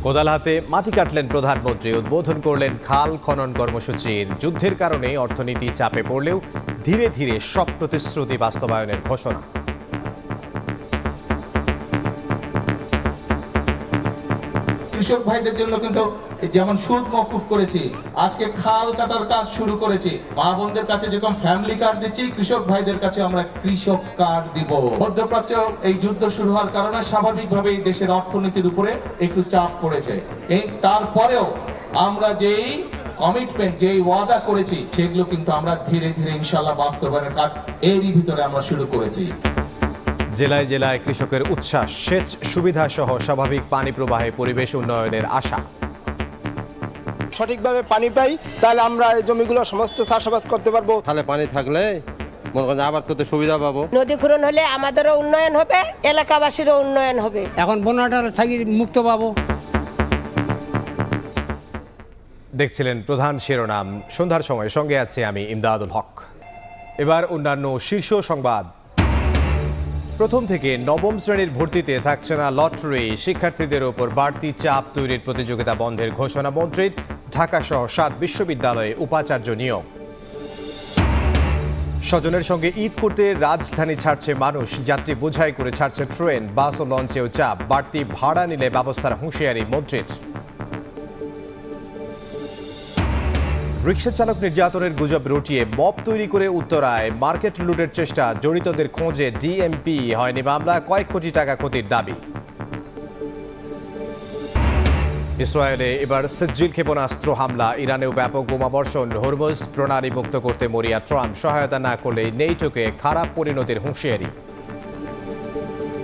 কোদাল হাতে মাটি কাটলেন প্রধানমন্ত্রী, উদ্বোধন করলেন খাল খনন কর্মসূচির। যুদ্ধের কারণে অর্থনীতি চাপে পড়লেও ধীরে ধীরে সব প্রতিশ্রুতি বাস্তবায়নের ঘোষণা। কৃষক ভাইদের জন্য কিন্তু যেমন সুদ মওকুফ করেছি, আজকে খাল কাটার কাজ শুরু করেছি। মা বোনদের কাছে যেরকম ফ্যামিলি কার্ড দিচ্ছি, কৃষক ভাইদের কাছে আমরা কৃষক কার্ড দিব। মধ্যপ্রাচ্য এই যুদ্ধ শুরু হওয়ার কারণে স্বাভাবিকভাবেই দেশের অর্থনীতির উপরে একটু চাপ পড়েছে। এই তারপরেও আমরা যেই কমিটমেন্ট, যেই ওয়াদা করেছি, সেগুলো কিন্তু আমরা ধীরে ধীরে ইনশাআল্লাহ বাস্তবায়নের কাজ এরই ভিতরে আমরা শুরু করেছি। জেলায় জেলায় কৃষকের উচ্ছ্বাস, সেচ সুবিধা সহ স্বাভাবিক পানি প্রবাহে পরিবেশ উন্নয়নের আশা। সঠিকভাবে পানি পাই, তাহলে আমরা এই জমিগুলো সমস্ত চাষাবাদ করতে পারবো। খালে পানি থাকলে মনে করেন আবাদ করতে সুবিধা পাবো। নদী ক্ষরণ হলে আমাদেরও উন্নয়ন হবে, এলাকাবাসীরও উন্নয়ন হবে। এখন বন্যাটার থাকি মুক্ত পাবো। দেখছিলেন প্রধান শিরোনাম, সন্ধ্যার সময় সঙ্গে আছে আমি ইমদাদুল হক। এবার অন্যান্য শীর্ষ সংবাদ। প্রথম থেকে নবম শ্রেণীর ভর্তিতে থাকছে না লটারি, শিক্ষার্থীদের ওপর বাড়তি চাপ তৈরির প্রতিযোগিতা বন্ধের ঘোষণা মন্ত্রীর। ঢাকা সহ 7 বিশ্ববিদ্যালয়ে উপাচার্য নিয়োগ। স্বজনের সঙ্গে ঈদ করতে রাজধানী ছাড়ছে মানুষ, যাত্রী বোঝাই করে ছাড়ছে ট্রেন, বাস ও লঞ্চেও চাপ। বাড়তি ভাড়া নিলে ব্যবস্থার হুঁশিয়ারি মন্ত্রীর। রিকশা চালক নির্যাতনের গুজব রটিয়ে মব তৈরি করে উত্তরায় মার্কেট লুটের চেষ্টা, জড়িতদের খোঁজে ডিএমপি, হয়নি মামলা, কয়েক কোটি টাকা ক্ষতির দাবি। ইসরায়েলে এবার সিজ্জিল ক্ষেপণাস্ত্র হামলা, ইরানেও ব্যাপক বোমাবর্ষণ। হরমুজ প্রণালী মুক্ত করতে মরিয়া ট্রাম্প, সহায়তা না করলে নেটোকে খারাপ পরিণতির হুঁশিয়ারি।